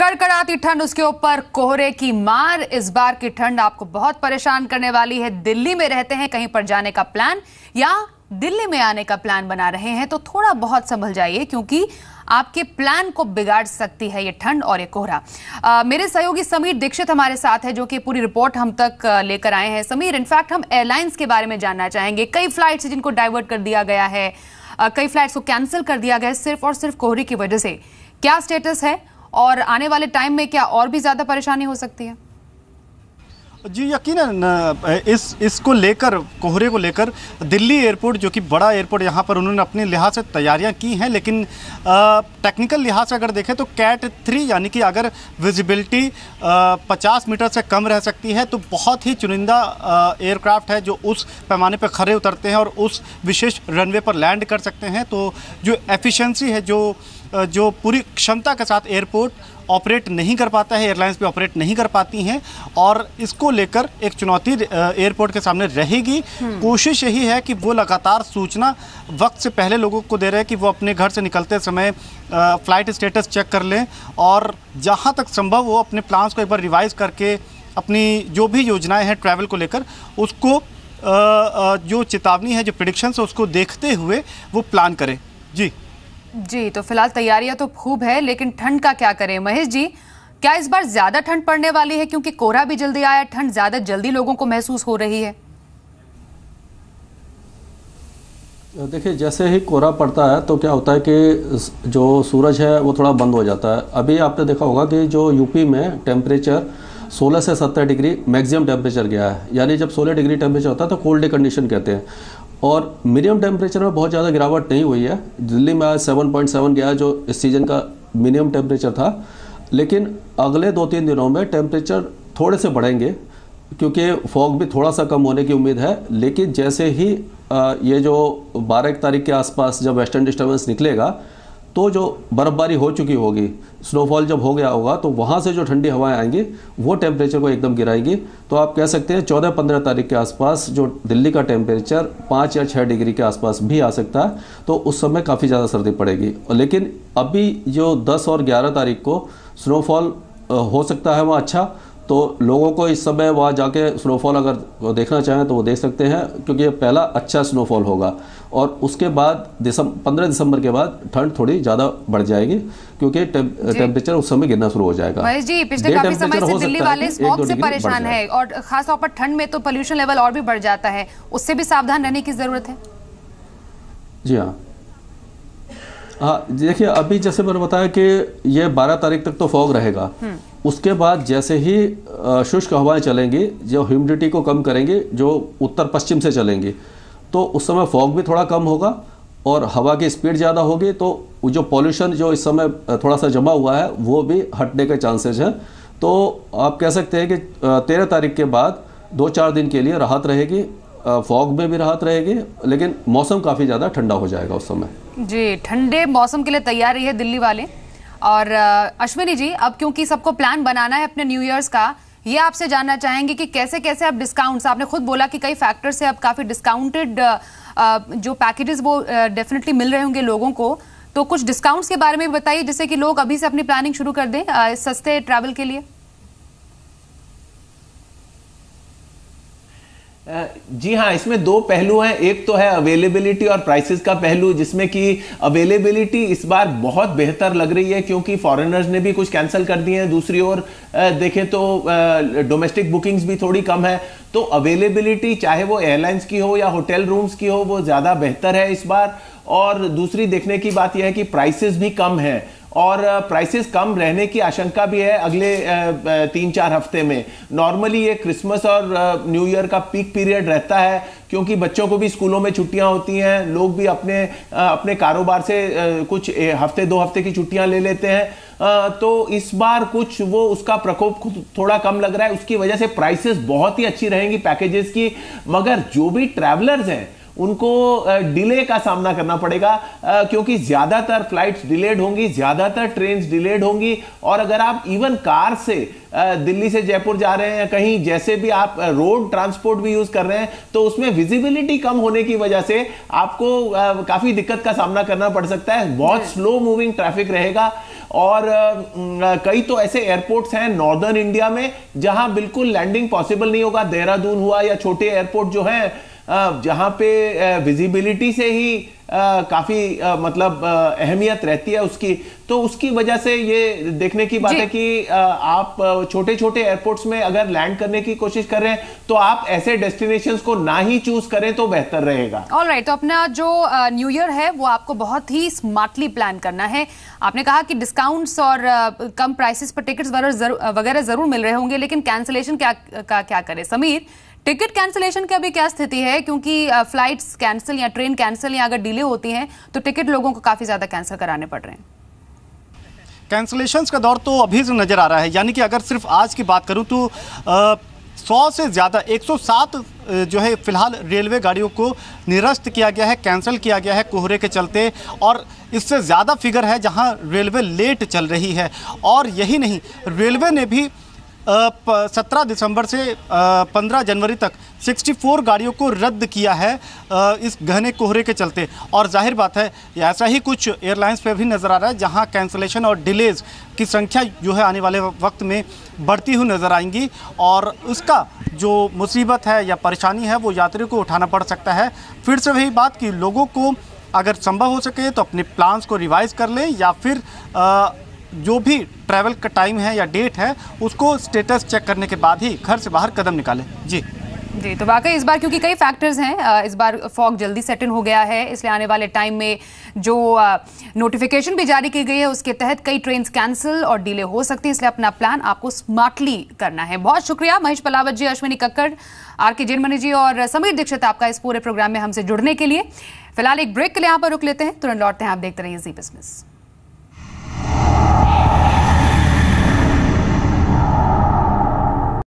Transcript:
कड़कड़ाती ठंड, उसके ऊपर कोहरे की मार। इस बार की ठंड आपको बहुत परेशान करने वाली है। दिल्ली में रहते हैं, कहीं पर जाने का प्लान या दिल्ली में आने का प्लान बना रहे हैं तो थोड़ा बहुत संभल जाइए, क्योंकि आपके प्लान को बिगाड़ सकती है ये ठंड और ये कोहरा। मेरे सहयोगी समीर दीक्षित हमारे साथ है, जो कि पूरी रिपोर्ट हम तक लेकर आए हैं। समीर, इनफैक्ट हम एयरलाइंस के बारे में जानना चाहेंगे। कई फ्लाइट्स जिनको डाइवर्ट कर दिया गया है, कई फ्लाइट्स को कैंसिल कर दिया गया है सिर्फ और सिर्फ कोहरे की वजह से। क्या स्टेटस है और आने वाले टाइम में क्या और भी ज्यादा परेशानी हो सकती है? जी यकीनन इसको लेकर, कोहरे को लेकर दिल्ली एयरपोर्ट, जो कि बड़ा एयरपोर्ट, यहाँ पर उन्होंने अपने लिहाज से तैयारियां की हैं, लेकिन टेक्निकल लिहाज से अगर देखें तो कैट 3 यानी कि अगर विजिबिलिटी 50 मीटर से कम रह सकती है तो बहुत ही चुनिंदा एयरक्राफ्ट है जो उस पैमाने पर खड़े उतरते हैं और उस विशेष रनवे पर लैंड कर सकते हैं। तो जो एफिशिएंसी है, जो पूरी क्षमता के साथ एयरपोर्ट ऑपरेट नहीं कर पाता है, एयरलाइंस भी ऑपरेट नहीं कर पाती हैं, और इसको लेकर एक चुनौती एयरपोर्ट के सामने रहेगी। कोशिश यही है कि वो लगातार सूचना वक्त से पहले लोगों को दे रहे हैं कि वो अपने घर से निकलते समय फ़्लाइट स्टेटस चेक कर लें, और जहां तक संभव वो अपने प्लान्स को एक बार रिवाइज करके अपनी जो भी योजनाएं हैं ट्रैवल को लेकर, उसको जो चेतावनी है, जो प्रेडिक्शंस है, उसको देखते हुए वो प्लान करें। जी, तो फिलहाल तैयारियां तो खूब है, लेकिन ठंड का क्या करें? महेश जी, क्या इस बार ज्यादा ठंड पड़ने वाली है, क्योंकि कोहरा भी जल्दी आया, ठंड ज्यादा जल्दी लोगों को महसूस हो रही है? देखिए, जैसे ही कोहरा पड़ता है तो क्या होता है कि जो सूरज है वो थोड़ा बंद हो जाता है। अभी आपने देखा होगा कि जो यूपी में टेम्परेचर 16 से 17 डिग्री मैक्सिमम टेम्परेचर गया है, यानी जब 16 डिग्री टेम्परेचर होता है तो कोल्ड डे कंडीशन कहते हैं। और मिनिमम टेम्परेचर में बहुत ज़्यादा गिरावट नहीं हुई है। दिल्ली में आज 7.7 गया, जो इस सीज़न का मिनिमम टेम्परेचर था, लेकिन अगले 2-3 दिनों में टेम्परेचर थोड़े से बढ़ेंगे, क्योंकि फॉग भी थोड़ा सा कम होने की उम्मीद है। लेकिन जैसे ही ये जो 12 तारीख के आसपास जब वेस्टर्न डिस्टर्बेंस निकलेगा तो जो बर्फ़बारी हो चुकी होगी, स्नोफॉल जब हो गया होगा, तो वहाँ से जो ठंडी हवाएं आएंगी वो टेम्परेचर को एकदम गिराएंगी। तो आप कह सकते हैं 14-15 तारीख के आसपास जो दिल्ली का टेम्परेचर 5 या 6 डिग्री के आसपास भी आ सकता है, तो उस समय काफ़ी ज़्यादा सर्दी पड़ेगी। लेकिन अभी जो 10 और 11 तारीख को स्नोफॉल हो सकता है वहाँ अच्छा, तो लोगों को इस समय वहाँ जाके स्नोफॉल अगर देखना चाहें तो वो देख सकते हैं, क्योंकि ये पहला अच्छा स्नोफॉल होगा। और उसके बाद 15 दिसंबर के बाद ठंड थोड़ी ज़्यादा बढ़ जाएगी, क्योंकि टेम्परेचर उस समय गिरना शुरू हो जाएगा। महेश जी, पिछले काफी समय से दिल्ली वाले स्मॉग से परेशान है, और खासतौर पर ठंड में तो पोल्यूशन लेवल और भी बढ़ जाता है, उससे भी सावधान रहने की जरूरत है। जी हाँ, देखिए, अभी जैसे मैंने बताया कि ये 12 तारीख तक तो फॉग रहेगा। उसके बाद जैसे ही शुष्क हवाएं चलेंगी, जो ह्यूमिडिटी को कम करेंगी, जो उत्तर पश्चिम से चलेंगी, तो उस समय फॉग भी थोड़ा कम होगा और हवा की स्पीड ज़्यादा होगी, तो जो पॉल्यूशन जो इस समय थोड़ा सा जमा हुआ है वो भी हटने के चांसेस हैं। तो आप कह सकते हैं कि 13 तारीख के बाद 2-4 दिन के लिए राहत रहेगी, फॉग में भी राहत रहेगी, लेकिन मौसम काफ़ी ज़्यादा ठंडा हो जाएगा उस समय। जी, ठंडे मौसम के लिए तैयार रही है दिल्ली वाले। और अश्विनी जी, अब क्योंकि सबको प्लान बनाना है अपने न्यू ईयर्स का, ये आपसे जानना चाहेंगे कि कैसे कैसे आप डिस्काउंट्स, आपने खुद बोला कि कई फैक्टर से अब काफ़ी डिस्काउंटेड जो पैकेजेस वो डेफिनेटली मिल रहे होंगे लोगों को, तो कुछ डिस्काउंट्स के बारे में बताइए, जिससे कि लोग अभी से अपनी प्लानिंग शुरू कर दें सस्ते ट्रैवल के लिए। जी हाँ, इसमें 2 पहलू हैं। एक तो है अवेलेबिलिटी और प्राइसेस का पहलू, जिसमें कि अवेलेबिलिटी इस बार बहुत बेहतर लग रही है, क्योंकि फॉरेनर्स ने भी कुछ कैंसिल कर दिए हैं। दूसरी ओर देखें तो डोमेस्टिक बुकिंग्स भी थोड़ी कम है, तो अवेलेबिलिटी चाहे वो एयरलाइंस की हो या होटल रूम्स की हो, वो ज़्यादा बेहतर है इस बार। और दूसरी देखने की बात यह है कि प्राइसेस भी कम है, और प्राइसेस कम रहने की आशंका भी है अगले 3-4 हफ्ते में। नॉर्मली ये क्रिसमस और न्यू ईयर का पीक पीरियड रहता है, क्योंकि बच्चों को भी स्कूलों में छुट्टियां होती हैं, लोग भी अपने कारोबार से कुछ हफ्ते 2 हफ्ते की छुट्टियां ले लेते हैं। तो इस बार कुछ वो उसका प्रकोप थोड़ा कम लग रहा है, उसकी वजह से प्राइसेस बहुत ही अच्छी रहेंगी पैकेजेस की। मगर जो भी ट्रैवलर्स हैं उनको डिले का सामना करना पड़ेगा, क्योंकि ज्यादातर फ्लाइट्स डिलेड होंगी, ज्यादातर ट्रेन्स डिलेड होंगी। और अगर आप इवन कार से दिल्ली से जयपुर जा रहे हैं, कहीं जैसे भी आप रोड ट्रांसपोर्ट भी यूज कर रहे हैं, तो उसमें विजिबिलिटी कम होने की वजह से आपको काफी दिक्कत का सामना करना पड़ सकता है। बहुत स्लो मूविंग ट्रैफिक रहेगा। और कई तो ऐसे एयरपोर्ट्स हैं नॉर्दर्न इंडिया में जहां बिल्कुल लैंडिंग पॉसिबल नहीं होगा। देहरादून हुआ या छोटे एयरपोर्ट जो हैं जहां पे विजिबिलिटी से ही काफी मतलब अहमियत रहती है उसकी, तो उसकी वजह से ये देखने की बात है कि आप छोटे छोटे एयरपोर्ट्स में अगर लैंड करने की कोशिश कर रहे हैं तो आप ऐसे डेस्टिनेशंस को ना ही चूज करें तो बेहतर रहेगा। ऑलराइट, तो अपना जो न्यू ईयर है वो आपको बहुत ही स्मार्टली प्लान करना है। आपने कहा कि डिस्काउंट्स और कम प्राइसेस पर टिकट्स वगैरह जरूर मिल रहे होंगे, लेकिन कैंसिलेशन क्या करें? समीर, टिकट कैंसिलेशन की अभी क्या स्थिति है? क्योंकि फ्लाइट्स कैंसिल या ट्रेन कैंसिल या अगर डिले होती हैं तो टिकट लोगों को काफी ज्यादा कैंसिल कराने पड़ रहे हैं। कैंसिलेशंस का दौर तो अभी से नजर आ रहा है, यानी कि अगर सिर्फ आज की बात करूं तो 100 से ज़्यादा 107 जो है फिलहाल रेलवे गाड़ियों को निरस्त किया गया है, कैंसिल किया गया है कोहरे के चलते। और इससे ज़्यादा फिगर है जहां रेलवे लेट चल रही है। और यही नहीं, रेलवे ने भी 17 दिसंबर से 15 जनवरी तक 64 गाड़ियों को रद्द किया है इस घने कोहरे के चलते। और जाहिर बात है ऐसा ही कुछ एयरलाइंस पे भी नज़र आ रहा है जहां कैंसिलेशन और डिलेज की संख्या जो है आने वाले वक्त में बढ़ती हुई नज़र आएंगी। और उसका जो मुसीबत है या परेशानी है वो यात्रियों को उठाना पड़ सकता है। फिर से वही बात कि लोगों को अगर संभव हो सके तो अपने प्लान्स को रिवाइज़ कर लें या फिर जो भी ट्रैवल का टाइम है या डेट है उसको स्टेटस चेक करने के बाद ही घर से बाहर कदम निकालें। जी, तो वाकई इस बार क्योंकि कई फैक्टर्स हैं, इस बार फॉग जल्दी सेट इन हो गया है, इसलिए आने वाले टाइम में जो नोटिफिकेशन भी जारी की गई है उसके तहत कई ट्रेन कैंसिल और डिले हो सकती है, इसलिए अपना प्लान आपको स्मार्टली करना है। बहुत शुक्रिया महेश पलावत जी, अश्विनी कक्कड़, आर.के. जेनमनी जी और समीर दीक्षित आपका इस पूरे प्रोग्राम में हमसे जुड़ने के लिए। फिलहाल एक ब्रेक के लिए यहाँ पर रुक लेते हैं, तुरंत लौटते हैं। आप देखते रहिए जी बिजनेस।